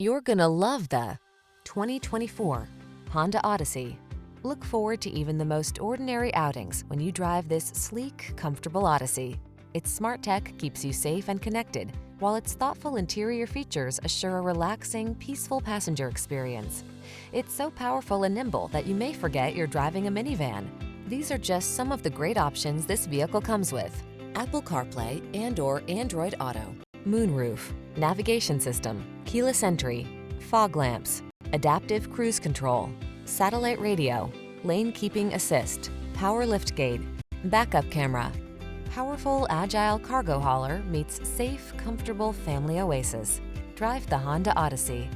You're gonna love the 2024 Honda Odyssey. Look forward to even the most ordinary outings when you drive this sleek, comfortable Odyssey. Its smart tech keeps you safe and connected, while its thoughtful interior features assure a relaxing, peaceful passenger experience. It's so powerful and nimble that you may forget you're driving a minivan. These are just some of the great options this vehicle comes with: Apple CarPlay and/or Android Auto, moonroof, navigation system, keyless entry, fog lamps, adaptive cruise control, satellite radio, lane keeping assist, power liftgate, backup camera. Powerful, agile cargo hauler meets safe, comfortable family oasis. Drive the Honda Odyssey.